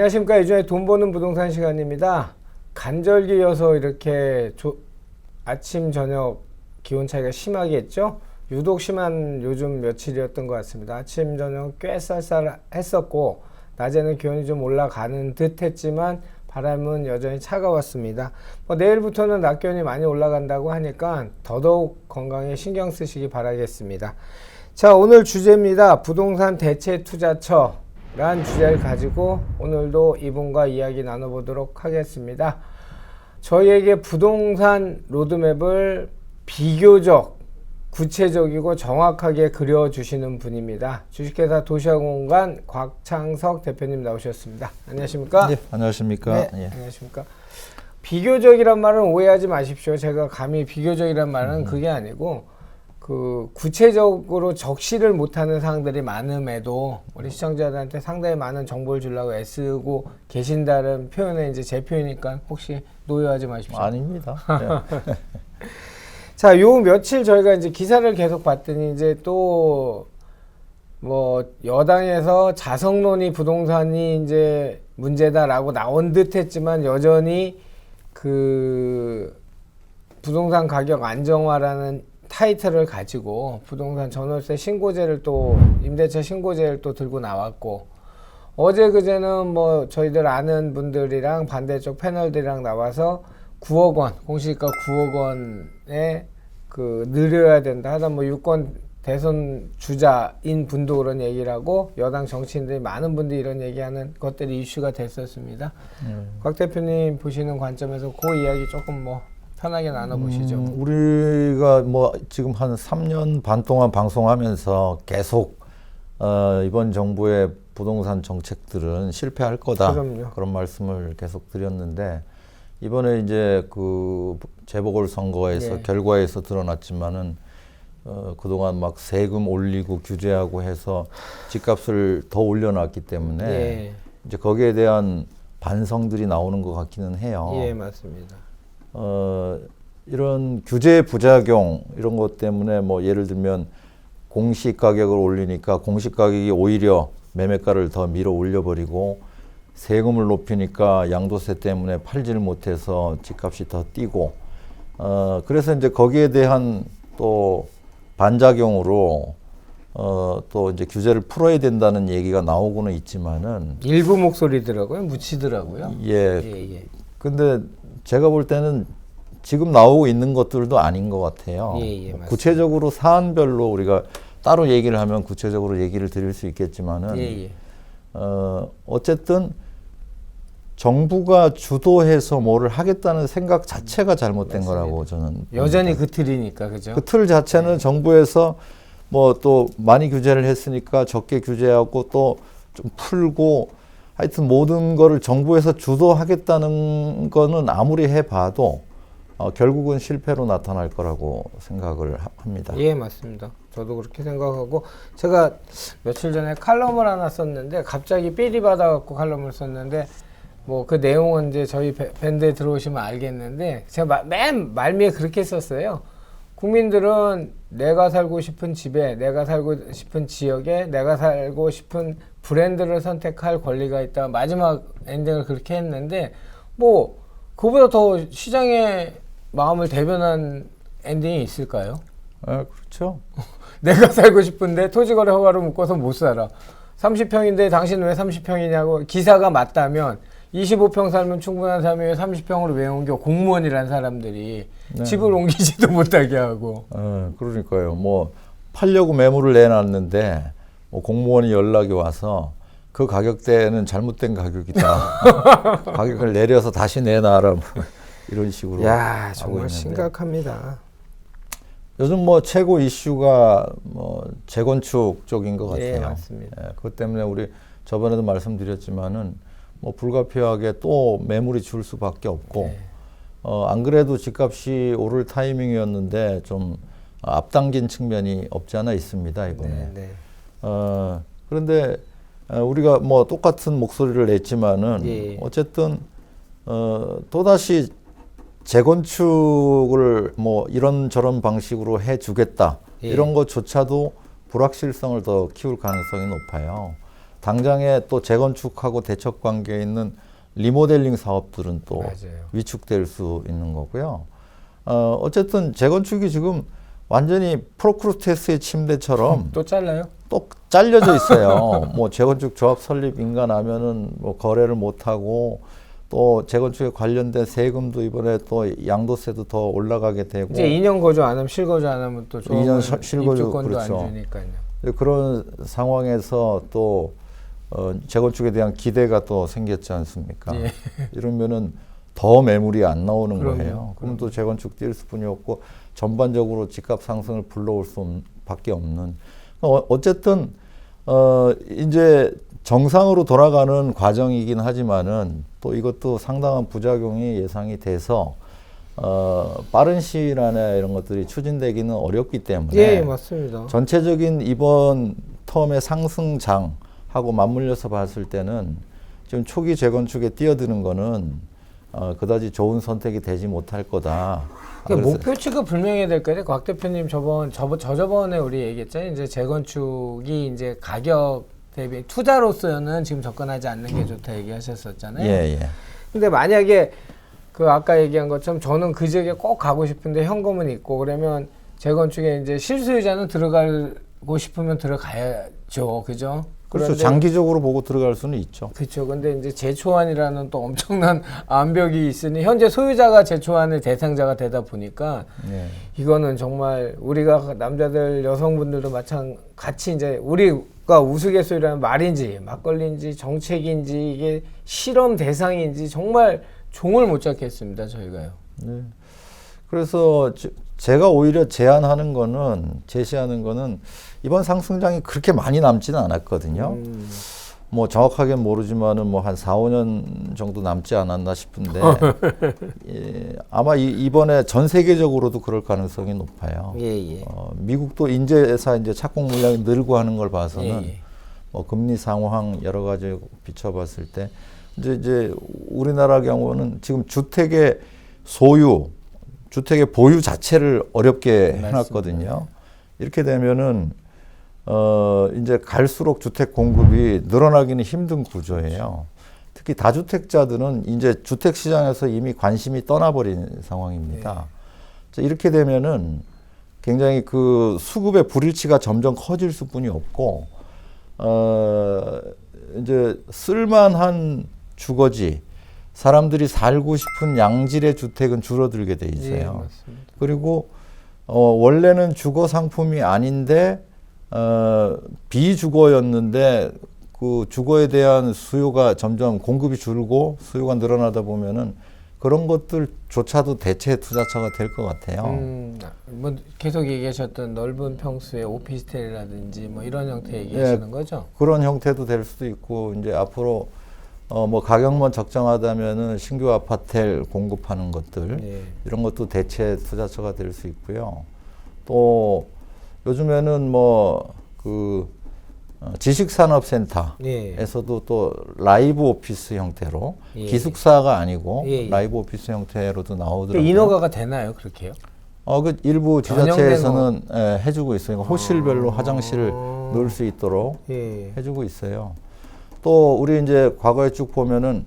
안녕하십니까. 요즘에 돈 버는 부동산 시간입니다. 간절기여서 이렇게 아침 저녁 기온 차이가 심하겠죠. 유독 심한 요즘 며칠이었던 것 같습니다. 아침 저녁 꽤 쌀쌀했었고 낮에는 기온이 좀 올라가는 듯 했지만 바람은 여전히 차가웠습니다. 내일부터는 낮 기온이 많이 올라간다고 하니까 더더욱 건강에 신경 쓰시기 바라겠습니다. 자, 오늘 주제입니다. 부동산 대체 투자처 란 주제를 가지고 오늘도 이분과 이야기 나눠보도록 하겠습니다. 저희에게 부동산 로드맵을 비교적 구체적이고 정확하게 그려주시는 분입니다. 주식회사 도시화공간 곽창석 대표님 나오셨습니다. 안녕하십니까? 네, 안녕하십니까? 네, 예. 안녕하십니까? 비교적이란 말은 오해하지 마십시오. 제가 감히 비교적이란 말은 그게 아니고 구체적으로 적시를 못하는 사항들이 많음에도 우리 시청자들한테 상당히 많은 정보를 주려고 애쓰고 계신다는 표현은 이제 제 표현이니까 혹시 노여하지 마십시오. 아닙니다. 네. 자, 요 며칠 저희가 이제 기사를 계속 봤더니 이제 또 여당에서 자성론이 부동산이 이제 문제다라고 나온 듯 했지만 여전히 부동산 가격 안정화라는 타이틀을 가지고 부동산 전월세 신고제를 또 임대차 신고제를 또 들고 나왔고 어제 그제는 저희들 아는 분들이랑 반대쪽 패널들이랑 나와서 9억 원 공시지가 9억 원에 늘려야 된다 하다 유권 대선 주자인 분도 그런 얘기를 하고 여당 정치인들이 많은 분들이 이런 얘기하는 것들이 이슈가 됐었습니다. 곽 대표님 보시는 관점에서 그 이야기 조금 편하게 나눠보시죠. 우리가 지금 한 3년 반 동안 방송하면서 계속 이번 정부의 부동산 정책들은 실패할 거다. 그럼요. 그런 말씀을 계속 드렸는데 이번에 이제 재보궐선거에서 결과에서 드러났지만은 그동안 막 세금 올리고 규제하고 해서 집값을 더 올려놨기 때문에 이제 거기에 대한 반성들이 나오는 것 같기는 해요. 예, 맞습니다. 이런 규제 부작용 이런 것 때문에 예를 들면 공시 가격을 올리니까 공시 가격이 오히려 매매가를 더 밀어 올려버리고 세금을 높이니까 양도세 때문에 팔지를 못해서 집값이 더 뛰고 그래서 이제 거기에 대한 또 반작용으로 또 이제 규제를 풀어야 된다는 얘기가 나오고는 있지만은 일부 목소리더라고요. 묻히더라고요. 예. 근데 제가 볼 때는 지금 나오고 있는 것들도 아닌 것 같아요. 구체적으로 사안별로 우리가 따로 얘기를 하면 구체적으로 얘기를 드릴 수 있겠지만은 어쨌든 정부가 주도해서 뭐를 하겠다는 생각 자체가 잘못된 맞습니다. 거라고 저는 여전히 그 틀이니까 그죠? 그 틀 자체는 정부에서 또 많이 규제를 했으니까 적게 규제하고 또 좀 풀고 하여튼 모든 거를 정부에서 주도하겠다는 거는 아무리 해봐도 결국은 실패로 나타날 거라고 생각을 합니다. 예, 맞습니다. 저도 그렇게 생각하고 제가 며칠 전에 칼럼을 하나 썼는데 갑자기 삘이 받아갖고 칼럼을 썼는데 그 내용은 이제 저희 밴드에 들어오시면 알겠는데 제가 맨 말미에 그렇게 썼어요. 국민들은 내가 살고 싶은 집에, 내가 살고 싶은 지역에, 내가 살고 싶은 브랜드를 선택할 권리가 있다. 마지막 엔딩을 그렇게 했는데 그보다 더 시장의 마음을 대변한 엔딩이 있을까요? 그렇죠. 내가 살고 싶은데 토지거래 허가로 묶어서 못 살아. 30평인데 당신은 왜 30평이냐고 기사가 맞다면 25평 살면 충분한 사람이 왜 30평으로 왜 옮겨? 공무원이란 사람들이 집을 옮기지도 못하게 하고. 그러니까요. 팔려고 매물을 내놨는데 공무원이 연락이 와서 그 가격대는 잘못된 가격이다. 가격을 내려서 다시 내놔라. 이런 식으로. 야, 정말 심각합니다. 요즘 뭐 최고 이슈가 뭐 재건축 쪽인 것 같아요. 예, 맞습니다. 예, 그것 때문에 우리 저번에도 말씀드렸지만은 뭐 불가피하게 또 매물이 줄 수밖에 없고 네. 안 그래도 집값이 오를 타이밍이었는데 좀 앞당긴 측면이 없지 않아 있습니다 이번에. 네, 네. 그런데 우리가 뭐 똑같은 목소리를 냈지만은 예. 어쨌든 또다시 재건축을 뭐 이런저런 방식으로 해주겠다 예. 이런 것조차도 불확실성을 더 키울 가능성이 높아요. 당장에 또 재건축하고 대척 관계에 있는 리모델링 사업들은 또 맞아요. 위축될 수 있는 거고요. 어쨌든 재건축이 지금 완전히 프로크루테스의 침대처럼 또 잘라요? 또 잘려져 있어요. 뭐 재건축 조합 설립 인가나면은 뭐 거래를 못 하고 또 재건축에 관련된 세금도 이번에 또 양도세도 더 올라가게 되고 이제 2년 거주 안 하면 실거주 안 하면 또 2년 실거주, 입주권도 그렇죠. 안 주니까요. 그런 상황에서 또 재건축에 대한 기대가 또 생겼지 않습니까? 예. 이러면은 더 매물이 안 나오는 그럼요. 거예요. 그럼 또 재건축 뛸 수뿐이 없고 전반적으로 집값 상승을 불러올 수밖에 없는. 어쨌든 이제 정상으로 돌아가는 과정이긴 하지만은 또 이것도 상당한 부작용이 예상이 돼서 빠른 시일 안에 이런 것들이 추진되기는 어렵기 때문에 예, 맞습니다. 전체적인 이번 텀의 상승장하고 맞물려서 봤을 때는 지금 초기 재건축에 뛰어드는 거는 그다지 좋은 선택이 되지 못할 거다. 그러니까 목표치가 분명해야 될 거예요. 곽 대표님 저번에 우리 얘기했잖아요. 이제 재건축이 이제 가격 대비 투자로서는 지금 접근하지 않는 게 좋다 얘기하셨었잖아요. 예, 예. 근데 만약에 그 아까 얘기한 것처럼 저는 그 지역에 꼭 가고 싶은데 현금은 있고 그러면 재건축에 이제 실수요자는 들어가고 싶으면 들어가야죠. 그죠? 그렇죠. 그런데 장기적으로 보고 들어갈 수는 있죠. 그렇죠. 근데 이제 재초안이라는 또 엄청난 암벽이 있으니 현재 소유자가 재초안의 대상자가 되다 보니까 예. 이거는 정말 우리가 남자들 여성분들도 같이 이제 우리가 우스갯소리라는 말인지 막걸리인지 정책인지 이게 실험 대상인지 정말 종을 못 잡겠습니다. 저희가요. 네. 그래서 제가 오히려 제시하는 거는 이번 상승장이 그렇게 많이 남지는 않았거든요. 뭐 정확하게 모르지만은 뭐 한 4, 5년 정도 남지 않았나 싶은데 예, 아마 이번에 전 세계적으로도 그럴 가능성이 높아요. 예. 미국도 인재사 이제 착공 물량이 늘고 하는 걸 봐서는 예. 뭐 금리 상황 여러 가지 비춰봤을 때 이제 우리나라 경우는 지금 주택의 보유 자체를 어렵게 해놨거든요. 이렇게 되면은 이제 갈수록 주택 공급이 늘어나기는 힘든 구조예요. 특히 다주택자들은 이제 주택 시장에서 이미 관심이 떠나버린 상황입니다. 이렇게 되면은 굉장히 그 수급의 불일치가 점점 커질 수뿐이 없고 이제 쓸만한 주거지 사람들이 살고 싶은 양질의 주택은 줄어들게 돼 있어요. 예, 맞습니다. 그리고 원래는 주거 상품이 아닌데 비주거였는데 그 주거에 대한 수요가 점점 공급이 줄고 수요가 늘어나다 보면은 그런 것들조차도 대체 투자처가 될 것 같아요. 뭐 계속 얘기하셨던 넓은 평수의 오피스텔이라든지 뭐 이런 형태 얘기하시는 거죠? 그런 형태도 될 수도 있고 이제 앞으로 뭐 가격만 적정하다면은 신규 아파트를 공급하는 것들 이런 것도 대체 투자처가 될 수 있고요. 또 요즘에는 뭐 그 지식산업센터에서도 또 라이브 오피스 형태로 기숙사가 아니고 라이브 오피스 형태로도 나오더라고요. 인허가가 되나요, 그렇게요? 그 일부 지자체에서는 해주고 있어요. 호실별로 화장실을 넣을 수 있도록 해주고 있어요. 또 우리 이제 과거에 쭉 보면은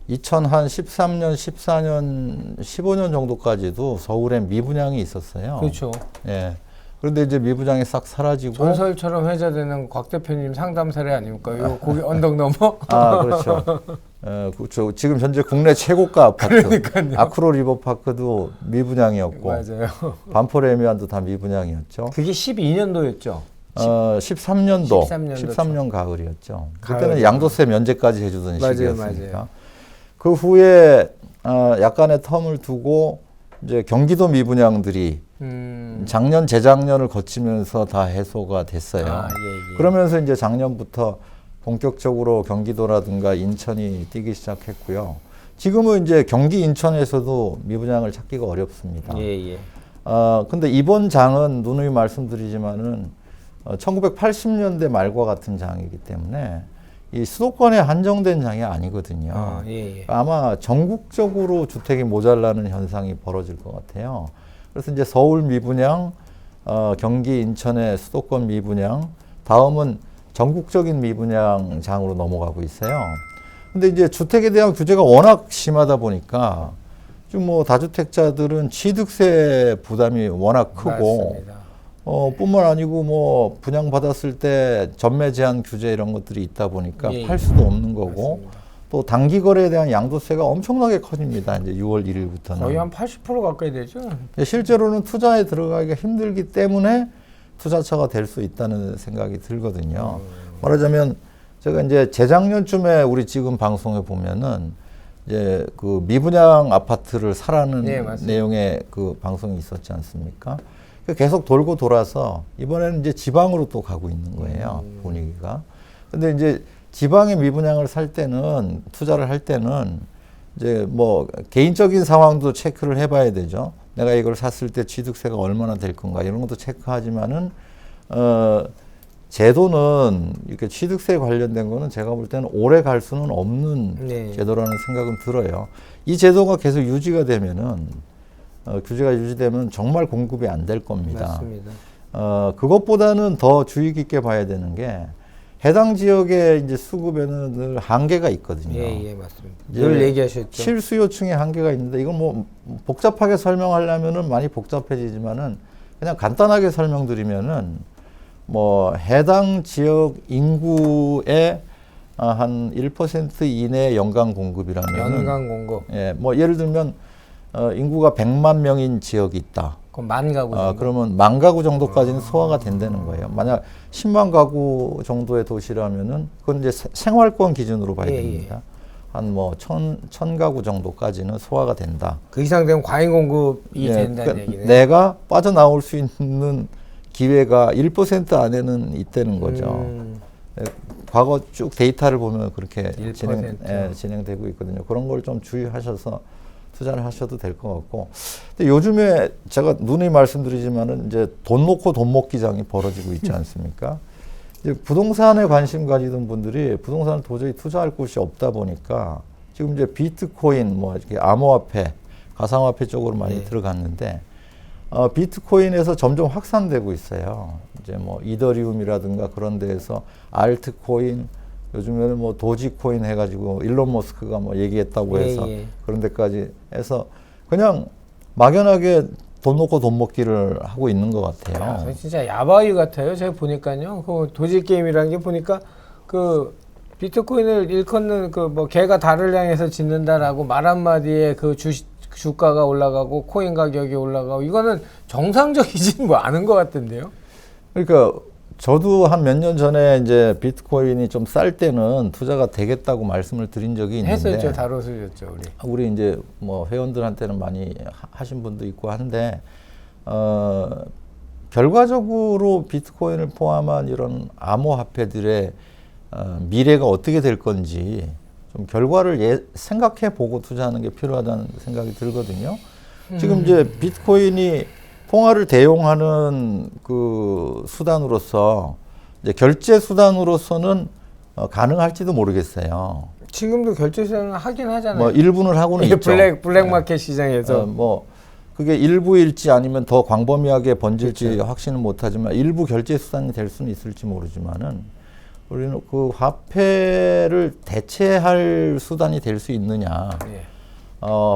2013년, 14년, 15년 정도까지도 서울에 미분양이 있었어요. 그렇죠. 예. 그런데 이제 미분양이 싹 사라지고 전설처럼 회자되는 곽 대표님 상담 사례 아닙니까? 요 거기 언덕 넘어? 그렇죠. 그렇죠. 지금 현재 국내 최고가 아파트 그러니까요. 아크로 리버파크도 미분양이었고 맞아요. 반포레미안도 다 미분양이었죠. 그게 12년도였죠. 13년도 13년 가을이었죠. 그때는 양도세 면제까지 해주던 시기였으니까. 맞아요. 그 후에 약간의 텀을 두고 이제 경기도 미분양들이 작년, 재작년을 거치면서 다 해소가 됐어요. 아, 예, 예. 그러면서 이제 작년부터 본격적으로 경기도라든가 인천이 뛰기 시작했고요. 지금은 이제 경기 인천에서도 미분양을 찾기가 어렵습니다. 예, 예. 근데 이번 장은 누누이 말씀드리지만은 1980년대 말과 같은 장이기 때문에 이 수도권에 한정된 장이 아니거든요. 아, 예, 예. 아마 전국적으로 주택이 모자라는 현상이 벌어질 것 같아요. 그래서 이제 서울 미분양, 경기 인천의 수도권 미분양, 다음은 전국적인 미분양 장으로 넘어가고 있어요. 근데 이제 주택에 대한 규제가 워낙 심하다 보니까 좀 뭐 다주택자들은 취득세 부담이 워낙 크고 맞습니다. 뿐만 아니고 뭐 분양 받았을 때 전매 제한 규제 이런 것들이 있다 보니까 예, 팔 수도 없는 거고 맞습니다. 또 단기 거래에 대한 양도세가 엄청나게 커집니다. 이제 6월 1일부터는. 거의 한 80% 가까이 되죠. 실제로는 투자에 들어가기가 힘들기 때문에 투자처가 될 수 있다는 생각이 들거든요. 말하자면 제가 이제 재작년쯤에 우리 지금 방송에 보면은 이제 그 미분양 아파트를 사라는 네, 맞습니다. 내용의 그 방송이 있었지 않습니까? 계속 돌고 돌아서 이번에는 이제 지방으로 또 가고 있는 거예요. 분위기가. 근데 이제 지방의 미분양을 살 때는 투자를 할 때는 이제 뭐 개인적인 상황도 체크를 해봐야 되죠. 내가 이걸 샀을 때 취득세가 얼마나 될 건가 이런 것도 체크하지만은 제도는 이렇게 취득세 관련된 거는 제가 볼 때는 오래 갈 수는 없는 네. 제도라는 생각은 들어요. 이 제도가 계속 유지가 되면은 규제가 유지되면 정말 공급이 안 될 겁니다. 맞습니다. 그것보다는 더 주의 깊게 봐야 되는 게 해당 지역의 이제 수급에는 늘 한계가 있거든요. 예, 예, 맞습니다. 이제 늘 얘기하셨죠. 실수요층의 한계가 있는데 이건 뭐 복잡하게 설명하려면은 많이 복잡해지지만은 그냥 간단하게 설명드리면은 뭐 해당 지역 인구의 한 1% 이내 연간 공급이라면 연간 공급. 예, 뭐 예를 들면 인구가 100만 명인 지역이 있다. 그럼 만 가구 정도. 그러면 만 가구 정도까지는 소화가 된다는 거예요. 만약 10만 가구 정도의 도시라면은 그건 이제 생활권 기준으로 봐야 예, 됩니다. 한 뭐 천 가구 정도까지는 소화가 된다. 그 이상 되면 과잉 공급이 예, 된다는 그러니까 얘기네요. 내가 빠져나올 수 있는 기회가 1% 안에는 있다는 거죠. 과거 쭉 데이터를 보면 그렇게 1%. 진행되고 있거든요. 그런 걸 좀 주의하셔서 투자를 하셔도 될 것 같고. 근데 요즘에 제가 누누이 말씀드리지만은 이제 돈 놓고 돈 먹기장이 벌어지고 있지 않습니까? 이제 부동산에 관심 가지던 분들이 부동산을 도저히 투자할 곳이 없다 보니까 지금 이제 비트코인 뭐 이렇게 암호화폐, 가상화폐 쪽으로 많이 들어갔는데 비트코인에서 점점 확산되고 있어요. 이제 뭐 이더리움이라든가 그런 데에서 알트코인, 요즘에는 뭐 도지코인 해가지고 일론 머스크가 뭐 얘기했다고 해서 그런 데까지 해서 그냥 막연하게 돈 놓고 돈 먹기를 하고 있는 것 같아요. 진짜 야바이 같아요. 제가 보니까요. 그 도지 게임이라는 게 보니까 그 비트코인을 일컫는 그 뭐 개가 달을 향해서 짖는다라고 말 한마디에 그 주가가 올라가고 코인 가격이 올라가고 이거는 정상적이진 뭐 않은 것 같은데요. 그러니까 저도 한 몇 년 전에 이제 비트코인이 좀 쌀 때는 투자가 되겠다고 말씀을 드린 적이 있는데 했었죠. 다뤄주셨죠. 우리 이제 뭐 회원들한테는 많이 하신 분도 있고 한데 결과적으로 비트코인을 포함한 이런 암호화폐들의 미래가 어떻게 될 건지 좀 결과를 생각해 보고 투자하는 게 필요하다는 생각이 들거든요. 지금 이제 비트코인이 통화를 대용하는 그 수단으로서 이제 결제 수단으로서는 가능할지도 모르겠어요. 지금도 결제 수단을 하긴 하잖아요. 뭐 일부는 하고는 있죠. 블랙 마켓 시장에서 뭐 그게 일부일지 아니면 더 광범위하게 번질지 그렇죠. 확신은 못하지만 일부 결제 수단이 될 수는 있을지 모르지만은 우리는 그 화폐를 대체할 수단이 될 수 있느냐?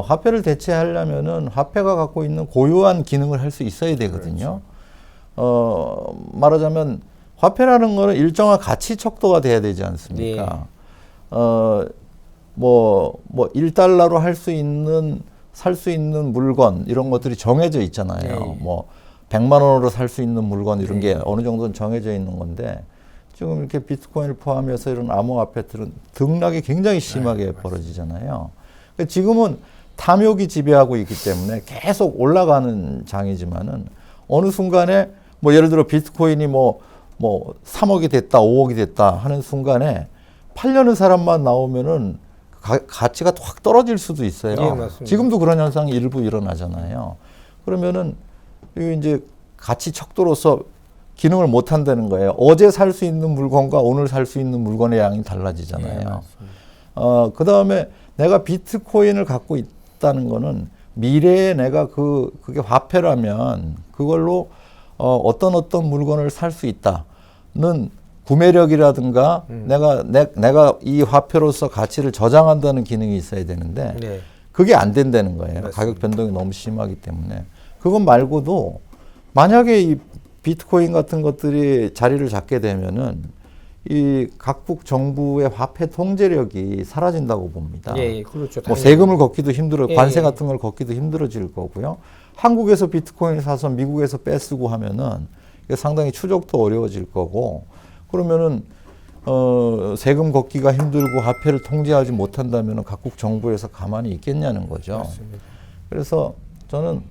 화폐를 대체하려면은 화폐가 갖고 있는 고유한 기능을 할 수 있어야 되거든요. 그렇죠. 말하자면 화폐라는 거는 일정한 가치 척도가 돼야 되지 않습니까? 뭐 1달러로 할 수 있는 살 수 있는 물건 이런 것들이 정해져 있잖아요. 뭐 100만 원으로 살 수 있는 물건 이런 게 어느 정도는 정해져 있는 건데 지금 이렇게 비트코인을 포함해서 이런 암호화폐들은 등락이 굉장히 심하게 벌어지잖아요. 지금은 탐욕이 지배하고 있기 때문에 계속 올라가는 장이지만은 어느 순간에 뭐 예를 들어 비트코인이 뭐 3억이 됐다, 5억이 됐다 하는 순간에 팔려는 사람만 나오면은 가치가 확 떨어질 수도 있어요. 예, 맞습니다. 지금도 그런 현상이 일부 일어나잖아요. 그러면은 이게 이제 가치 척도로서 기능을 못 한다는 거예요. 어제 살 수 있는 물건과 오늘 살 수 있는 물건의 양이 달라지잖아요. 그 다음에 내가 비트코인을 갖고 있다는 거는 미래에 내가 그게 화폐라면 그걸로 어떤 물건을 살 수 있다는 구매력이라든가 내가 이 화폐로서 가치를 저장한다는 기능이 있어야 되는데 네. 그게 안 된다는 거예요. 맞습니다. 가격 변동이 너무 심하기 때문에. 그것 말고도 만약에 이 비트코인 같은 것들이 자리를 잡게 되면은 이 각국 정부의 화폐 통제력이 사라진다고 봅니다. 예, 그렇죠. 뭐 세금을 걷기도 힘들어, 예, 관세 예. 같은 걸 걷기도 힘들어질 거고요. 한국에서 비트코인 사서 미국에서 빼쓰고 하면은 이게 상당히 추적도 어려워질 거고, 그러면은 세금 걷기가 힘들고 화폐를 통제하지 못한다면은 각국 정부에서 가만히 있겠냐는 거죠. 맞습니다. 그래서 저는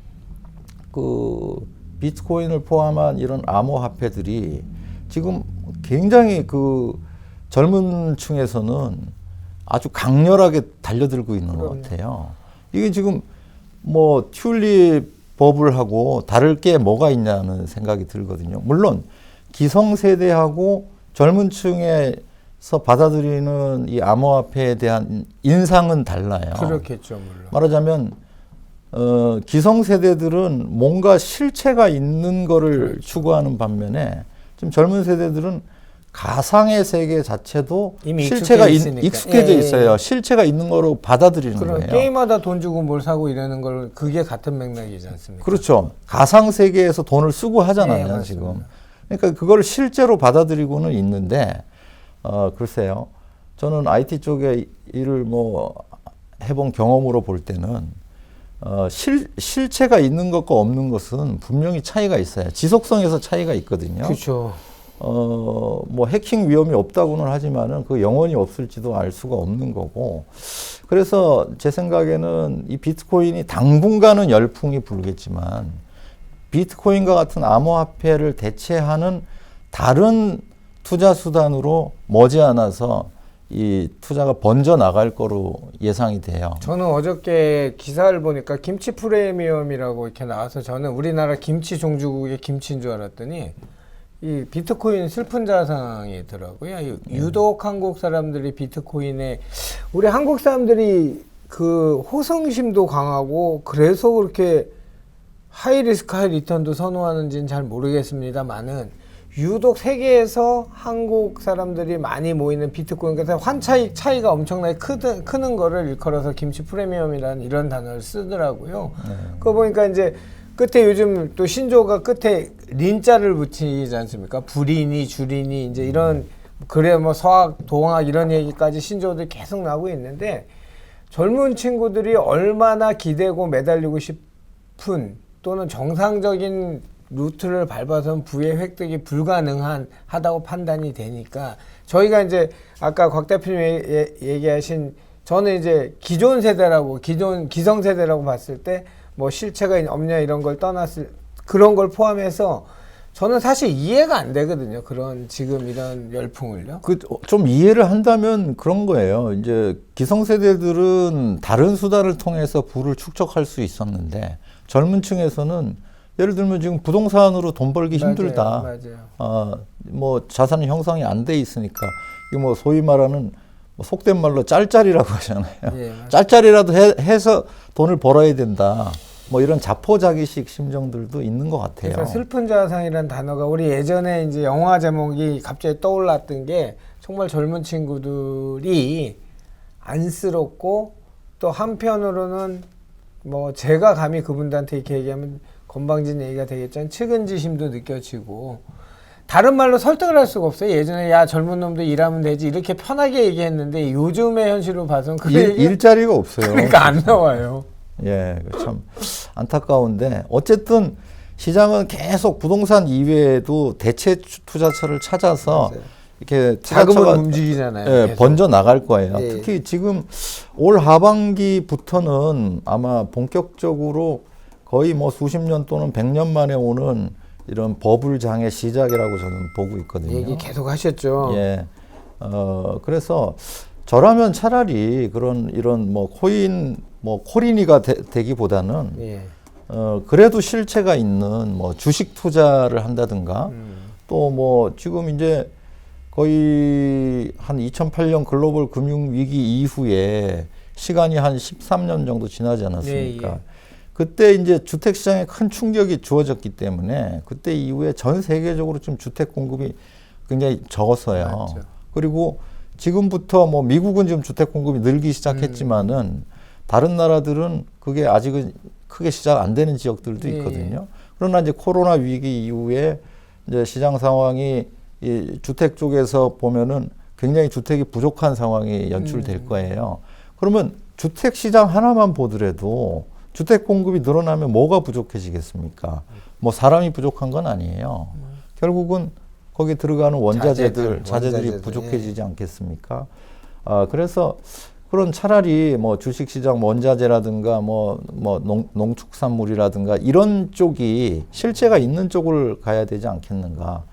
그 비트코인을 포함한 이런 암호화폐들이 지금 굉장히 그 젊은 층에서는 아주 강렬하게 달려들고 있는 것 같아요. 이게 지금 뭐 튤립 버블하고 다를 게 뭐가 있냐는 생각이 들거든요. 물론 기성세대하고 젊은 층에서 받아들이는 이 암호화폐에 대한 인상은 달라요. 그렇겠죠, 물론. 말하자면 기성세대들은 뭔가 실체가 있는 거를 그렇죠. 추구하는 반면에 좀 젊은 세대들은 가상의 세계 자체도 이미 실체가 익숙해져 익숙해져 예, 있어요. 예. 실체가 있는 거로 받아들이는 그럼 거예요. 게임마다 돈 주고 뭘 사고 이러는 걸 그게 같은 맥락이지 않습니까? 그렇죠. 가상 세계에서 돈을 쓰고 하잖아요, 네, 지금. 맞습니다. 그러니까 그걸 실제로 받아들이고는 있는데 글쎄요. 저는 IT 쪽에 일을 뭐 해본 경험으로 볼 때는 실체가 있는 것과 없는 것은 분명히 차이가 있어요. 지속성에서 차이가 있거든요. 그렇죠. 뭐 해킹 위험이 없다고는 하지만은 그 영원히 없을지도 알 수가 없는 거고. 그래서 제 생각에는 이 비트코인이 당분간은 열풍이 불겠지만 비트코인과 같은 암호화폐를 대체하는 다른 투자 수단으로 머지않아서 이 투자가 번져 나갈 거로 예상이 돼요. 저는 어저께 기사를 보니까 김치 프리미엄이라고 이렇게 나와서 저는 우리나라 김치 종주국의 김치인 줄 알았더니 이 비트코인 슬픈 자산이더라고요. 유독 한국 사람들이 비트코인에 우리 한국 사람들이 그 호성심도 강하고 그래서 그렇게 하이 리스크 하이 리턴도 선호하는지는 잘 모르겠습니다만은 유독 세계에서 한국 사람들이 많이 모이는 비트코인 그래서 환차익 차이가 엄청나게 크는 거를 일컬어서 김치 프리미엄이라는 이런 단어를 쓰더라고요. 그거 보니까 이제 끝에 요즘 또 신조가 끝에 린자를 붙이지 않습니까? 불인이 줄인이 이제 이런 그래 뭐 서학 동학 이런 얘기까지 신조들이 계속 나오고 있는데 젊은 친구들이 얼마나 기대고 매달리고 싶은 또는 정상적인 루트를 밟아서는 부의 획득이 불가능하다고 판단이 되니까 저희가 이제 아까 곽 대표님 얘기하신 저는 이제 기존 세대라고 기성 세대라고 봤을 때 뭐 실체가 없냐 이런 걸 떠났을 그런 걸 포함해서 저는 사실 이해가 안 되거든요. 그런 지금 이런 열풍을요. 좀 이해를 한다면 그런 거예요. 이제 기성세대들은 다른 수단을 통해서 부를 축적할 수 있었는데 젊은 층에서는 예를 들면 지금 부동산으로 돈 벌기 힘들다. 맞아요. 뭐 자산 형성이 안 돼 있으니까 이거 뭐 소위 말하는 뭐 속된 말로 짤짤이라고 하잖아요. 예, 짤짤이라도 해서 돈을 벌어야 된다. 뭐 이런 자포자기식 심정들도 있는 것 같아요. 그러니까 슬픈 자상이라는 단어가 우리 예전에 이제 영화 제목이 갑자기 떠올랐던 게 정말 젊은 친구들이 안쓰럽고 또 한편으로는 뭐 제가 감히 그분들한테 이렇게 얘기하면 건방진 얘기가 되겠지만 측은지심도 느껴지고 다른 말로 설득을 할 수가 없어요. 예전에 야 젊은 놈들 일하면 되지 이렇게 편하게 얘기했는데 요즘의 현실로 봐서는 그 일자리가 없어요. 그러니까 안 나와요. 예, 참 안타까운데 어쨌든 시장은 계속 부동산 이외에도 대체 투자처를 찾아서 맞아요. 이렇게 자금은 투자처가 움직이잖아요. 예, 계속. 번져 나갈 거예요. 예. 특히 지금 올 하반기부터는 아마 본격적으로 거의 뭐 수십 년 또는 100년 만에 오는 이런 버블장의 시작이라고 저는 보고 있거든요. 얘기 계속 하셨죠. 예. 그래서 저라면 차라리 이런 뭐 코린이가 되기보다는 예. 그래도 실체가 있는 뭐 주식 투자를 한다든가 또 뭐 지금 이제 거의 한 2008년 글로벌 금융 위기 이후에 시간이 한 13년 정도 지나지 않았습니까? 예, 예. 그때 이제 주택 시장에 큰 충격이 주어졌기 때문에 그때 이후에 전 세계적으로 좀 주택 공급이 굉장히 적었어요. 맞죠. 그리고 지금부터 뭐 미국은 지금 주택 공급이 늘기 시작했지만은 다른 나라들은 그게 아직은 크게 시작 안 되는 지역들도 있거든요. 그러나 이제 코로나 위기 이후에 이제 시장 상황이 이 주택 쪽에서 보면은 굉장히 주택이 부족한 상황이 연출될 거예요. 그러면 주택 시장 하나만 보더라도 주택 공급이 늘어나면 뭐가 부족해지겠습니까? 뭐 사람이 부족한 건 아니에요. 결국은 거기 들어가는 자재들이 자재들이 부족해지지 않겠습니까? 그래서 그런 차라리 뭐 주식시장 원자재라든가 뭐 농축산물이라든가 이런 쪽이 실체가 있는 쪽을 가야 되지 않겠는가.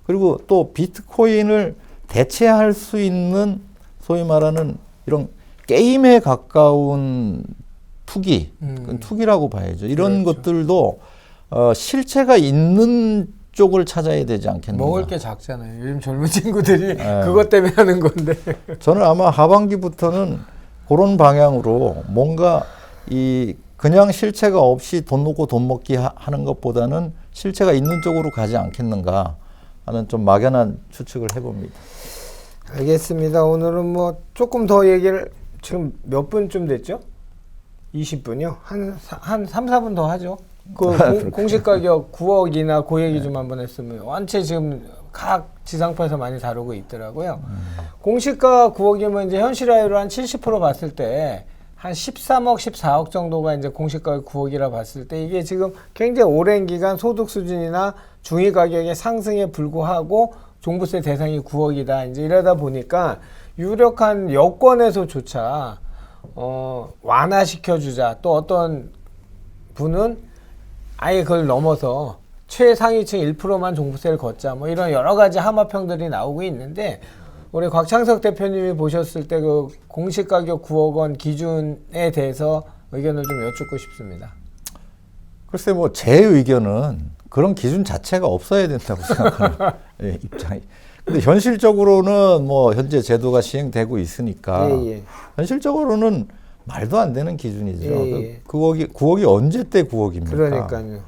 그리고 또 비트코인을 대체할 수 있는 소위 말하는 이런 게임에 가까운 투기, 그건 투기라고 봐야죠. 이런 그렇죠. 것들도 실체가 있는 쪽을 찾아야 되지 않겠는가. 먹을 게 작잖아요. 요즘 젊은 친구들이 네. 그것 때문에 하는 건데. 저는 아마 하반기부터는 그런 방향으로 뭔가 그냥 실체가 없이 돈 놓고 돈 먹기 하는 것보다는 실체가 있는 쪽으로 가지 않겠는가 하는 좀 막연한 추측을 해봅니다. 알겠습니다. 오늘은 뭐 조금 더 얘기를 지금 몇 분쯤 됐죠? 20분이요? 한 3, 4분 더 하죠. 공시 가격 9억이나 그 얘기 좀 한번 했으면 원체 지금 각 지상파에서 많이 다루고 있더라고요. 공시가 9억이면 이제 현실화율을 한 70% 봤을 때 한 13억, 14억 정도가 이제 공시가격 9억이라 봤을 때 이게 지금 굉장히 오랜 기간 소득 수준이나 중위 가격의 상승에 불구하고 종부세 대상이 9억이다. 이제 이러다 보니까 유력한 여권에서조차 완화시켜주자. 또 어떤 분은 아예 그걸 넘어서 최상위층 1%만 종부세를 걷자. 뭐 이런 여러 가지 함화평들이 나오고 있는데 우리 곽창석 대표님이 보셨을 때 그 공시가격 9억 원 기준에 대해서 의견을 좀 여쭙고 싶습니다. 글쎄 뭐 제 의견은 그런 기준 자체가 없어야 된다고 생각하는 예, 입장이. 근데 현실적으로는 뭐 현재 제도가 시행되고 있으니까 예. 현실적으로는 말도 안 되는 기준이죠. 예. 9억이 언제 때 9억입니까? 그러니까요.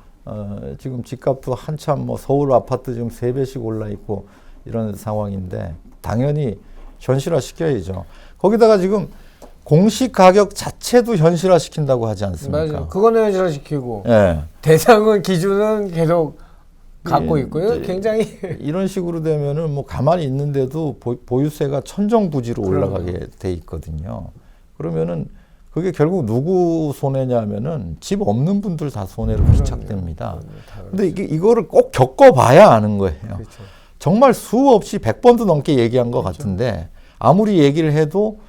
지금 집값도 한참 뭐 서울 아파트 지금 3배씩 올라 있고 이런 상황인데 당연히 현실화 시켜야죠. 거기다가 지금 공시 가격 자체도 현실화 시킨다고 하지 않습니까? 맞아요. 그거는 현실화 시키고 예. 대상은 기준은 계속 갖고 있고요. 이제 굉장히 이런 식으로 되면은 뭐 가만히 있는데도 보유세가 천정부지로 올라가게 돼 있거든요. 그러면은 그게 결국 누구 손해냐면은 집 없는 분들 다 손해로 귀착됩니다. 근데 이거를 꼭 겪어봐야 아는 거예요. 그렇죠. 정말 수없이 100번도 넘게 얘기한 것 같은데 아무리 얘기를 해도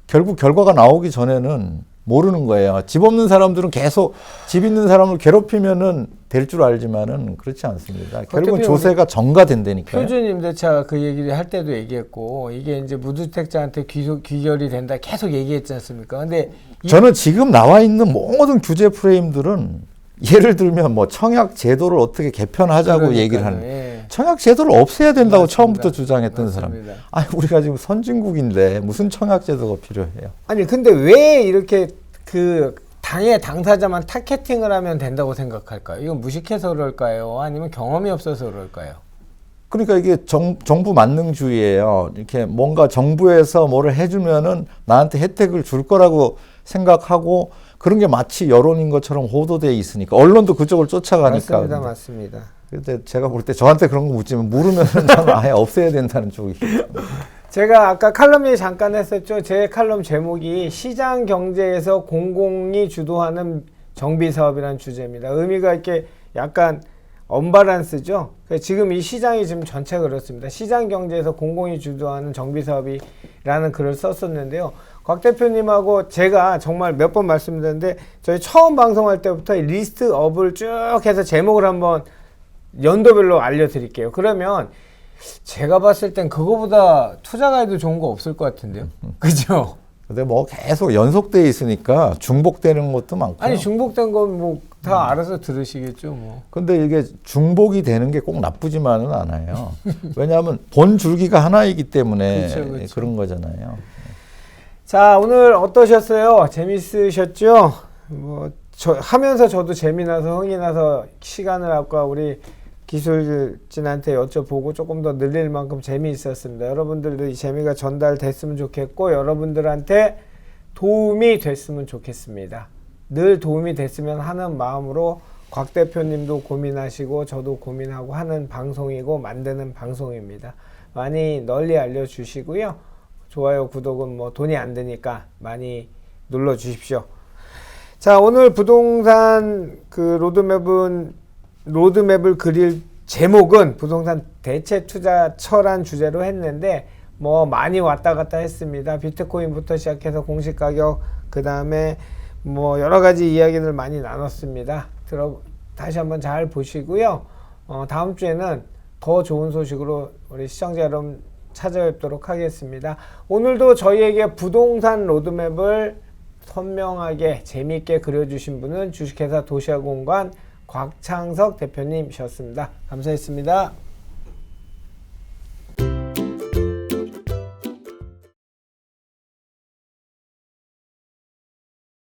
결국 결과가 나오기 전에는 모르는 거예요. 집 없는 사람들은 계속 집 있는 사람을 괴롭히면은 될 줄 알지만은 그렇지 않습니다. 결국은 조세가 전가된다니까요. 표준 임대차 그 얘기를 할 때도 얘기했고 이게 이제 무주택자한테 귀결이 된다 계속 얘기했지 않습니까? 근데 저는 지금 나와 있는 모든 규제 프레임들은 예를 들면 뭐 청약 제도를 어떻게 개편하자고 그러니까요. 얘기를 하는 예. 청약 제도를 없애야 된다고 맞습니다. 처음부터 주장했던 사람. 맞습니다. 아니 우리가 지금 선진국인데 무슨 청약 제도가 필요해요? 아니 근데 왜 이렇게 그 당의 당사자만 타겟팅을 하면 된다고 생각할까요? 이건 무식해서 그럴까요? 아니면 경험이 없어서 그럴까요? 그러니까 이게 정부 만능주의예요. 이렇게 뭔가 정부에서 뭐를 해주면은 나한테 혜택을 줄 거라고 생각하고 그런 게 마치 여론인 것처럼 호도되어 있으니까 언론도 그쪽을 쫓아가니까. 맞습니다. 근데 제가 볼 때 저한테 그런 거 묻지면 물으면 저는 아예 없애야 된다는 쪽이에요. 제가 아까 칼럼 얘기 잠깐 했었죠. 제 칼럼 제목이 시장 경제에서 공공이 주도하는 정비 사업이라는 주제입니다. 의미가 이렇게 약간 언밸런스죠. 지금 이 시장이 지금 전체 그렇습니다. 시장 경제에서 공공이 주도하는 정비 사업이라는 글을 썼었는데요. 곽 대표님하고 제가 정말 몇 번 말씀드렸는데 저희 처음 방송할 때부터 이 리스트업을 쭉 해서 제목을 한번 연도별로 알려드릴게요. 그러면 제가 봤을 땐 그거보다 투자 가이드 좋은 거 없을 것 같은데요. 그죠? 근데 뭐 계속 연속돼 있으니까 중복되는 것도 많고. 아니 중복된 건 뭐 다 알아서 들으시겠죠 뭐. 근데 이게 중복이 되는 게 꼭 나쁘지만은 않아요. 왜냐하면 본 줄기가 하나이기 때문에 그렇죠. 그런 거잖아요. 자, 오늘 어떠셨어요? 재밌으셨죠? 뭐 하면서 저도 재미나서 흥이 나서 시간을 아까 우리 기술진한테 여쭤보고 조금 더 늘릴 만큼 재미있었습니다. 여러분들도 이 재미가 전달됐으면 좋겠고 여러분들한테 도움이 됐으면 좋겠습니다. 늘 도움이 됐으면 하는 마음으로 곽 대표님도 고민하시고 저도 고민하고 하는 방송이고 만드는 방송입니다. 많이 널리 알려주시고요. 좋아요, 구독은 뭐 돈이 안 드니까 많이 눌러 주십시오. 자, 오늘 부동산 그 로드맵을 그릴 제목은 부동산 대체 투자처란 주제로 했는데 뭐 많이 왔다 갔다 했습니다. 비트코인부터 시작해서 공시 가격, 그 다음에 뭐 여러 가지 이야기를 많이 나눴습니다. 다시 한번 잘 보시고요. 다음 주에는 더 좋은 소식으로 우리 시청자 여러분 찾아뵙도록 하겠습니다. 오늘도 저희에게 부동산 로드맵을 선명하게 재미있게 그려주신 분은 주식회사 도시아공간 곽창석 대표님이셨습니다. 감사했습니다.